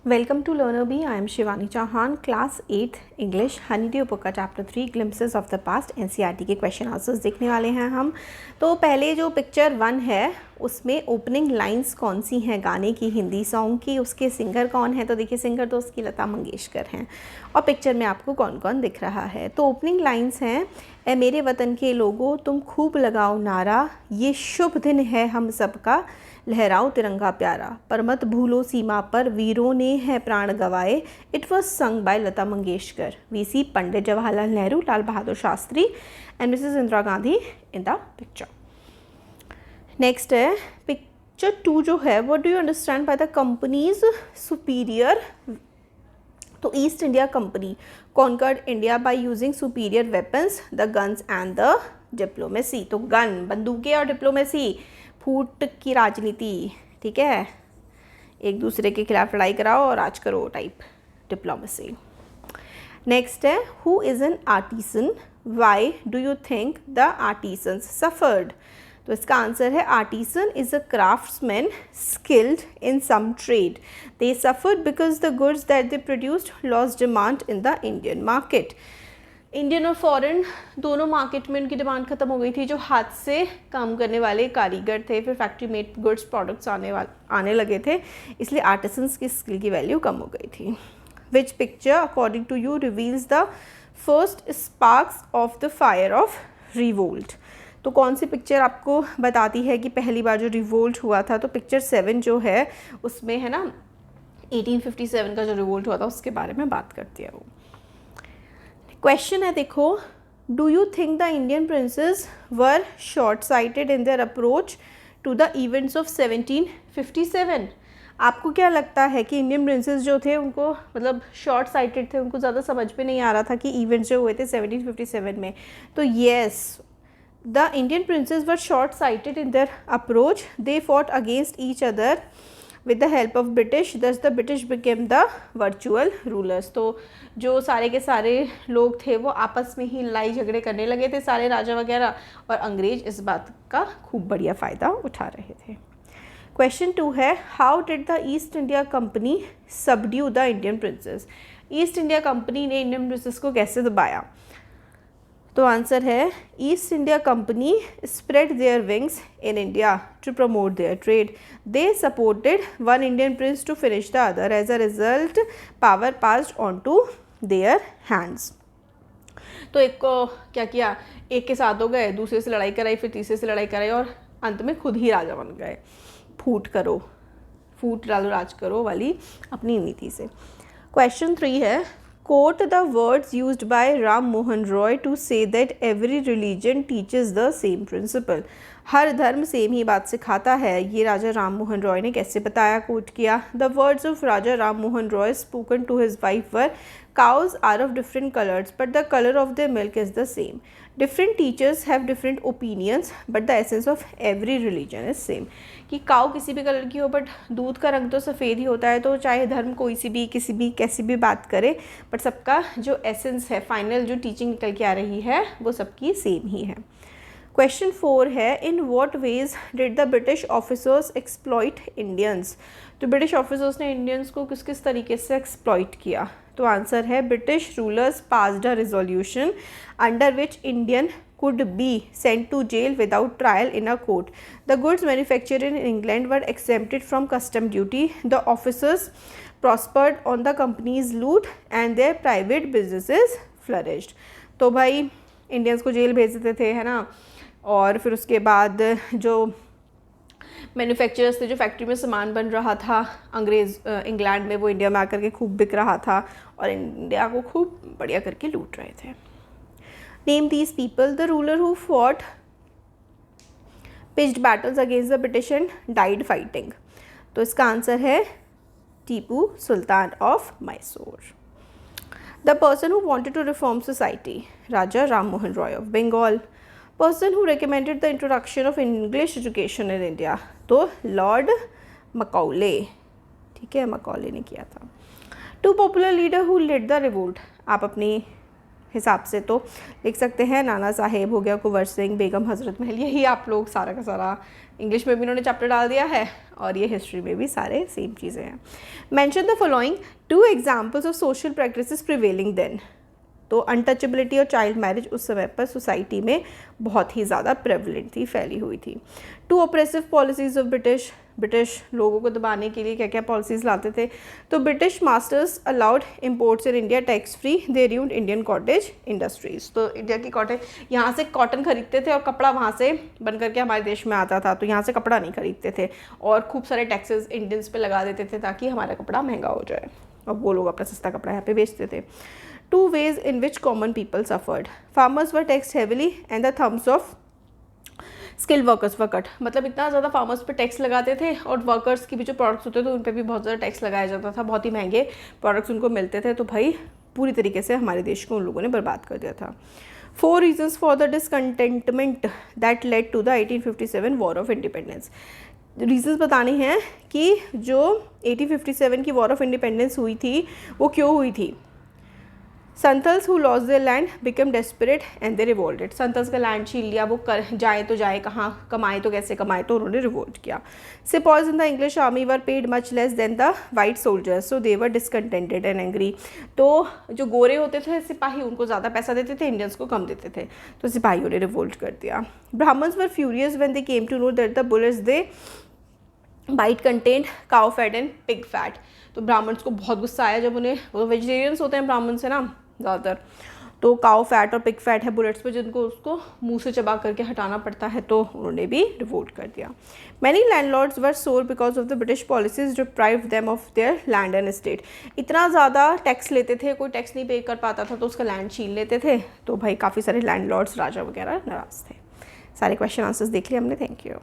Welcome to Learner Bee. I am Shivani Chauhan, Class 8 English, Honeydew Upaka Chapter 3 Glimpses of the Past NCERT के question answers देखने वाले हैं हम। तो पहले जो पिक्चर 1 है उसमें ओपनिंग लाइंस कौन सी हैं गाने की, हिंदी सॉन्ग की, उसके सिंगर कौन है। तो देखिए सिंगर तो उसकी लता मंगेशकर हैं। और पिक्चर में आपको कौन कौन दिख रहा है। तो ओपनिंग लाइंस हैं, ए मेरे वतन के लोगों तुम खूब लगाओ नारा, ये शुभ दिन है हम सबका, लहराओ तिरंगा प्यारा, पर मत भूलो सीमा पर वीरों ने है प्राण गवाए। It was sung by Lata Mangeshkar, वीसी Pandit Jawaharlal Nehru, Lal Bahadur Shastri and Mrs Indira Gandhi in the picture. Next है पिक्चर 2 जो है, what do you understand by the companies superior. तो East India Company conquered India by using superior weapons, the guns and the diplomacy. तो gun बंदूकें और diplomacy, फूट की राजनीति, ठीक है, एक दूसरे के खिलाफ लड़ाई कराओ और राज करो टाइप डिप्लोमेसी। नेक्स्ट है who is an artisan, why do you think the artisans suffered. तो इसका आंसर है artisan is a craftsman skilled in some trade, they suffered because the goods that they produced lost demand in the Indian market. Indian और foreign दोनों market में उनकी demand खत्म हो गई थी। जो हाथ से काम करने वाले कारीगर थे, फिर फैक्ट्री मेड गुड्स प्रोडक्ट्स आने लगे थे, इसलिए आर्टिसंस की स्किल की वैल्यू कम हो गई थी। Which picture according to you reveals the first sparks of the fire of revolt. तो कौन सी पिक्चर आपको बताती है कि पहली बार जो रिवोल्ट हुआ था। तो पिक्चर 7 जो है उसमें है ना 1857 का जो रिवोल्ट हुआ था उसके बारे में बात करती है वो। क्वेश्चन है देखो, do you think the Indian princes were short sighted in their approach to the events of 1757। आपको क्या लगता है कि इंडियन प्रिंसेस जो थे उनको मतलब शॉर्ट साइटेड थे, उनको ज़्यादा समझ में नहीं आ रहा था कि इवेंट्स जो हुए थे 1757 में। तो yes, the Indian princes were short sighted in their approach, they fought against each other with the help of British, thus the British became the virtual rulers। तो जो सारे के सारे लोग थे वो आपस में ही लड़ाई झगड़े करने लगे थे, सारे राजा वगैरह, और अंग्रेज इस बात का खूब बढ़िया फ़ायदा उठा रहे थे। क्वेश्चन 2 है, how did the East India Company subdue the Indian princes. East India Company ने इंडियन प्रिंसेस को कैसे दबाया। तो आंसर है East India Company spread their wings in India to promote their trade, they supported one Indian prince to finish the other, as a result power passed on to their hands. तो एक को क्या किया, एक के साथ हो गए, दूसरे से लड़ाई कराई, फिर तीसरे से लड़ाई कराई और अंत में खुद ही राजा बन गए। फूट डालो राज करो वाली अपनी नीति से। क्वेश्चन 3 है, quote the words used by Ram Mohan Roy to say that every religion teaches the same principle। हर धर्म सेम ही बात सिखाता है, ये राजा राम मोहन रॉय ने कैसे बताया, कोट किया। The words of Raja Ram Mohan Roy spoken to his wife were, cows are of different colors but the color of their milk is the same, different teachers have different opinions but the essence of every religion is same। कि काऊ किसी भी colour की हो but दूध का रंग तो सफ़ेद ही होता है। तो चाहे धर्म कोई सी भी किसी भी कैसी भी बात करे, बट सबका जो एसेंस है, फाइनल जो टीचिंग निकल के आ रही है वो सबकी सेम ही है। क्वेश्चन 4 है, in what veg did the British officers exploit Indians. तो ब्रिटिश ऑफिसर्स ने इंडियंस को किस किस तरीके से एक्सप्लॉइट किया। तो आंसर है British rulers passed a resolution under which Indian could be sent to jail without trial in a court, the goods manufactured in England were exempted from custom duty, the officers prospered on the company's loot and their private businesses flourished। तो भाई Indians को jail भेज देते थे, है ना, और फिर उसके बाद जो मैन्युफैक्चरर्स थे, जो फैक्ट्री में सामान बन रहा था इंग्लैंड में, वो इंडिया में आकर के खूब बिक रहा था और इंडिया को खूब बढ़िया करके लूट रहे थे। Name these people, the ruler who fought pitched battles against the British and died fighting। तो इसका आंसर है Tipu Sultan of Mysore. The person who wanted to reform society, Raja Ram Mohan Roy of Bengal. Person who recommended the introduction of English education in India, तो Lord Macaulay, ठीक है, Macaulay ने किया था। Two popular leader who led the revolt। आप अपनी हिसाब से तो लिख सकते हैं नाना साहेब हो गया, कुंवर सिंह, बेगम हजरत महल, यही आप लोग सारा का सारा इंग्लिश में भी इन्होंने चैप्टर डाल दिया है और ये हिस्ट्री में भी सारे सेम चीज़ें हैं। Mention the following 2 examples of social practices prevailing then. तो अनटचेबिलिटी और चाइल्ड मैरिज उस समय पर सोसाइटी में बहुत ही ज़्यादा प्रेवलेंट थी, फैली हुई थी। 2 ऑपरेसिव पॉलिसीज़ ऑफ ब्रिटिश लोगों को दबाने के लिए क्या क्या पॉलिसीज़ लाते थे। तो British masters allowed imports in India tax free, they ruined Indian cottage industries. तो इंडिया की कॉटेज, यहाँ से कॉटन खरीदते थे और कपड़ा वहाँ से बन करके हमारे देश में आता था, तो यहाँ से कपड़ा नहीं खरीदते थे और खूब सारे टैक्सेस इंडियंस पे लगा देते थे ताकि हमारा कपड़ा महंगा हो जाए और वो लोग अपना सस्ता कपड़ा यहाँ पे बेचते थे। 2 ways in which common people suffered. Farmers were taxed heavily and the thumbs of skilled workers were cut. मतलब इतना ज़्यादा फार्मर्स पे टैक्स लगाते थे और वर्कर्स की भी जो प्रोडक्ट्स होते थे उन पे भी बहुत ज़्यादा टैक्स लगाया जाता था, बहुत ही महंगे प्रोडक्ट्स उनको मिलते थे, तो भाई पूरी तरीके से हमारे देश को उन लोगों ने बर्बाद कर दिया था। 4 reasons for the discontentment that led to the 1857 War of Independence. Reasons बताने हैं कि जो 1857 की वॉर ऑफ इंडिपेंडेंस हुई थी वो क्यों हुई थी। Santhals who lost their land become desperate and they revolted. Santhals का लैंड छीन लिया, वो जाए तो जाए कहाँ, कमाए तो कैसे कमाए, तो उन्होंने रिवोल्ट किया। Sepoys in the English army were paid much less than the white soldiers, so they were discontented and angry. तो जो गोरे होते थे सिपाही उनको ज़्यादा पैसा देते थे, इंडियंस को कम देते थे, तो सिपाहियों ने रिवोल्ट कर दिया। Brahmins were furious when they came to know that the bullets they bite content cow fat and pig fat. तो ब्राह्मण्स को बहुत गुस्सा आया जब उन्हें, वो वेजिटेरियंस होते हैं ब्राह्मण से ना ज़्यादातर, तो काउ फैट और पिग फैट है बुलेट्स पे जिनको उसको मुंह से चबा करके हटाना पड़ता है, तो उन्होंने भी रिवोल्ट कर दिया। मैनी लैंडलॉर्ड्स वर सोर because of the British policies deprived them of their land and estate. इतना ज़्यादा टैक्स लेते थे, कोई टैक्स नहीं पे कर पाता था तो उसका लैंड छीन लेते थे, तो भाई काफ़ी सारे लैंडलॉर्ड्स राजा वगैरह नाराज़ थे। सारे क्वेश्चन आंसर्स देख लिए हमने, थैंक यू।